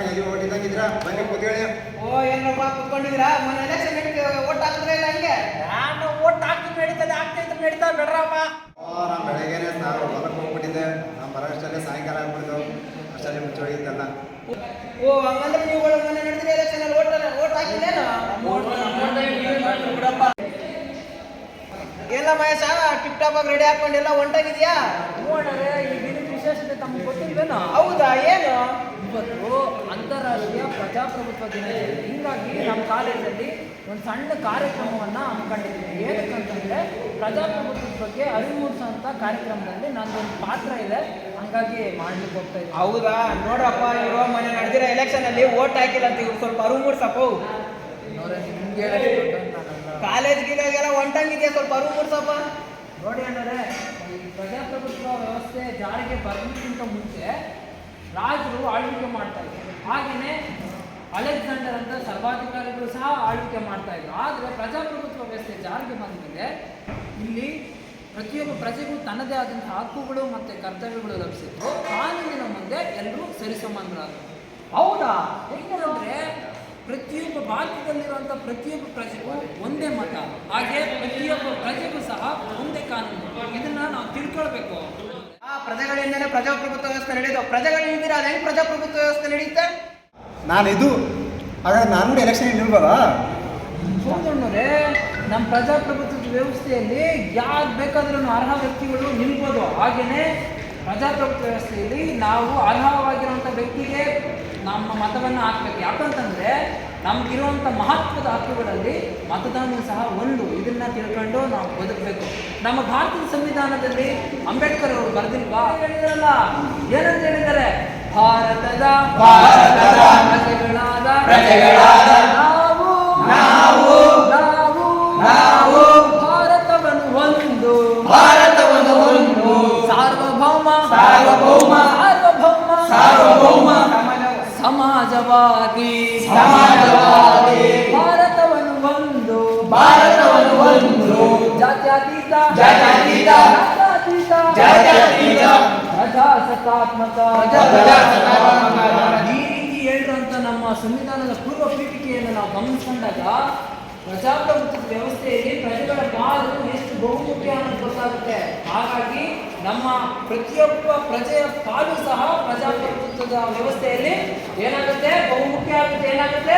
ಎಲ್ಲಿ ಓಟಿದಂಗಿದ್ರ ಬನ್ನಿ ಕೂತ್ಕೊಳ್ಳಿ. ಓ ಏನಪ್ಪ ಕುತ್ಕೊಂಡಿದ್ದೀರಾ? ಮೊನ್ನೆ ಎಲೆಕ್ಷನ್ ಓಟ್ ಹಾಕಿದ್ರೆ ಇಲ್ಲ ಹಂಗೆ? ನಾನು ಓಟ್ ಹಾಕಿ ನಡೀತಾ ಬೇಡ್ರಪ್ಪ. ನಾನು ಬೆಳಗ್ಗೆನೆ ಹೊಲಕ್ಕೆ ಹೋಗ್ಬಿಟ್ಟಿದ್ದೆ. ನಾನು ಬರೋಷ್ಟಲ್ಲೇ ಸಾಯಂಕಾಲ ಆಗ್ಬಿಡ್ತು. ಅಷ್ಟಲ್ಲೇ ಮುಚ್ಚೋಗಿತ್ತಲ್ಲ. ಓ ಹಂಗಂದ್ರೆ ನೀವುಗಳು ಮೊನ್ನೆ ನಡೆದಿರೋ ಎಲೆಕ್ಷನ್ ಅಲ್ಲಿ ಓಟ್ ಹಾಕಿಲ್ಲೇನು? ಎಲ್ಲ ಮಹೇಶ ಟಿಪ್ ಟಾಪ್ ಆಗಿ ರೆಡಿ ಹಾಕೊಂಡೆಲ್ಲ ಹೊಂಟಾಗಿದ್ಯಾ? ನೋಡ್ರೆ ಈ ದಿನದ ವಿಶೇಷತೆ ತಮಗೆ ಗೊತ್ತಿಲ್ವೇನೋ? ಹೌದಾ, ಏನು? ಇವತ್ತು ಅಂತಾರಾಷ್ಟ್ರೀಯ ಪ್ರಜಾಪ್ರಭುತ್ವ ದಿನ ಇದೆ. ಹೀಗಾಗಿ ನಮ್ಮ ಕಾಲೇಜಲ್ಲಿ ಒಂದು ಸಣ್ಣ ಕಾರ್ಯಕ್ರಮವನ್ನು ಹಮ್ಮಿಕೊಂಡಿದ್ದೀವಿ. ಏನಕ್ಕಂತಂದರೆ ಪ್ರಜಾಪ್ರಭುತ್ವದ ಬಗ್ಗೆ ಅರಿವು ಮೂಡಿಸೋಂಥ ಕಾರ್ಯಕ್ರಮದಲ್ಲಿ ನನ್ನದೊಂದು ಪಾತ್ರ ಇದೆ. ಹಂಗಾಗಿ ಮಾಡ್ಲಿಕ್ಕೆ ಹೋಗ್ತಾ ಇದ್ದೀನಿ. ಹೌದಾ, ನೋಡ್ರಪ್ಪ ಇವರು ಮೊನ್ನೆ ನಡೆದಿರೋ ಎಲೆಕ್ಷನ್ ಅಲ್ಲಿ ಓಟ್ ಹಾಕಿಲ್ಲ ಅಂತ ಇವ್ರು ಸ್ವಲ್ಪ ಅರಿವು ಮೂಡ್ಸಪ್ಪ. ನೋಡ್ರೆ ನಿಮ್ಗೆ ಹೇಳೋದು ಕಾಲೇಜ್ ಗೀಲೆಲ್ಲ ಹೊಂಟಂಗಿದೆಯಾ, ಸ್ವಲ್ಪ ಅರಿವು ಮೂಡ್ಸಪ್ಪ. ನೋಡಿ ಅಂದರೆ ಈ ಪ್ರಜಾಪ್ರಭುತ್ವ ವ್ಯವಸ್ಥೆ ಜಾರಿಗೆ ಬರೋದಕ್ಕಿಂತ ಮುಂಚೆ ರಾಜರು ಆಳ್ವಿಕೆ ಮಾಡ್ತಾ ಇದ್ರು. ಹಾಗೆಯೇ ಅಲೆಕ್ಸಾಂಡರ್ ಅಂತ ಸರ್ವಾಧಿಕಾರಿಗಳು ಸಹ ಆಳ್ವಿಕೆ ಮಾಡ್ತಾ ಇದ್ರು. ಆದರೆ ಪ್ರಜಾಪ್ರಭುತ್ವ ವ್ಯವಸ್ಥೆ ಜಾರಿಗೆ ಬಂದಮೇಲೆ ಇಲ್ಲಿ ಪ್ರತಿಯೊಬ್ಬ ಪ್ರಜೆಗೂ ತನ್ನದೇ ಆದಂತಹ ಹಕ್ಕುಗಳು ಮತ್ತು ಕರ್ತವ್ಯಗಳು ಲಭಿಸಿತ್ತು. ಕಾನೂನಿನ ಮುಂದೆ ಎಲ್ಲರೂ ಸರಿಸಮಾನರಾದರು. ಹೌದಾ? ಯಾಕೆಂದರೆ ಪ್ರತಿಯೊಬ್ಬ ಭಾರತದಲ್ಲಿರುವಂಥ ಪ್ರತಿಯೊಬ್ಬ ಪ್ರಜೆಗೂ ಒಂದೇ ಮತ, ಹಾಗೆ ಪ್ರತಿಯೊಬ್ಬ ಪ್ರಜೆಗೂ ಸಹ ಒಂದೇ ಕಾನೂನು. ಇದನ್ನು ನಾವು ತಿಳ್ಕೊಳ್ಬೇಕು. ಆ ಪ್ರಜೆಗಳಿಂದಲೇ ಪ್ರಜಾಪ್ರಭುತ್ವ ವ್ಯವಸ್ಥೆ ನಡೆಯೋದು. ಪ್ರಜೆಗಳಿಂದಿರ ಅದು ಹೆಂಗೆ ಪ್ರಜಾಪ್ರಭುತ್ವ ವ್ಯವಸ್ಥೆ ನಡೆಯುತ್ತೆ? ನಾನು ಇದು ಹಾಗಾದ್ರೆ ನಾನು ಕೂಡ ಎಲೆಕ್ಷನ್ ನಿಲ್ಬೋದಾ? ಸೋದಣ್ಣರೇ, ನಮ್ಮ ಪ್ರಜಾಪ್ರಭುತ್ವದ ವ್ಯವಸ್ಥೆಯಲ್ಲಿ ಯಾರು ಬೇಕಾದ್ರೂ ಅರ್ಹ ವ್ಯಕ್ತಿಗಳು ನಿಲ್ಬೋದು. ಹಾಗೆಯೇ ಪ್ರಜಾಪ್ರಭುತ್ವ ವ್ಯವಸ್ಥೆಯಲ್ಲಿ ನಾವು ಅರ್ಹವಾಗಿರುವಂಥ ವ್ಯಕ್ತಿಗೆ ನಮ್ಮ ಮತವನ್ನು ಹಾಕಬೇಕು. ಯಾಕಂತಂದರೆ ನಮಗಿರುವಂಥ ಮಹತ್ವದ ಹಕ್ಕುಗಳಲ್ಲಿ ಮತದಾನವೂ ಸಹ ಒಂದು. ಇದನ್ನು ತಿಳ್ಕೊಂಡು ನಾವು ಬದುಕಬೇಕು. ನಮ್ಮ ಭಾರತದ ಸಂವಿಧಾನದಲ್ಲಿ ಅಂಬೇಡ್ಕರ್ ಅವರು ಬರೆದಿಲ್ವಾ? ಹೇಳಿದಾರಲ್ಲ, ಏನಂತ ಹೇಳಿದ್ದಾರೆ? ಭಾರತದ ಪ್ರಜೆಗಳಾದ ನಾವು ಭಾರತವನ್ನು ಒಂದು ಸಾರ್ವಭೌಮ ಸಮಾಜವಾದಿ ಭಾರತವನ್ನು ಒಂದು ಜಾತ್ಯತೀತ ಪ್ರಜಾಸತ್ತಾತ್ಮಕ ಈ ರೀತಿ ಹೇಳಿರುವಂಥ ನಮ್ಮ ಸಂವಿಧಾನದ ಪೂರ್ವ ಪೀಠಿಕೆಯನ್ನು ನಾವು ಗಮನಿಸಿಕೊಂಡಾಗ ಪ್ರಜಾಪ್ರಭುತ್ವದ ವ್ಯವಸ್ಥೆಯಲ್ಲಿ ಪ್ರಜೆಗಳ ಪಾಲು ಎಷ್ಟು ಬಹುಮುಖ್ಯ ಅನ್ನೋದು ಗೊತ್ತಾಗುತ್ತೆ. ಹಾಗಾಗಿ ನಮ್ಮ ಪ್ರತಿಯೊಬ್ಬ ಪ್ರಜೆಯ ಪಾಲು ಸಹ ಪ್ರಜಾಪ್ರಭುತ್ವದ ವ್ಯವಸ್ಥೆಯಲ್ಲಿ ಏನಾಗುತ್ತೆ? ಬಹುಮುಖ್ಯ ಆಗುತ್ತೆ. ಏನಾಗುತ್ತೆ?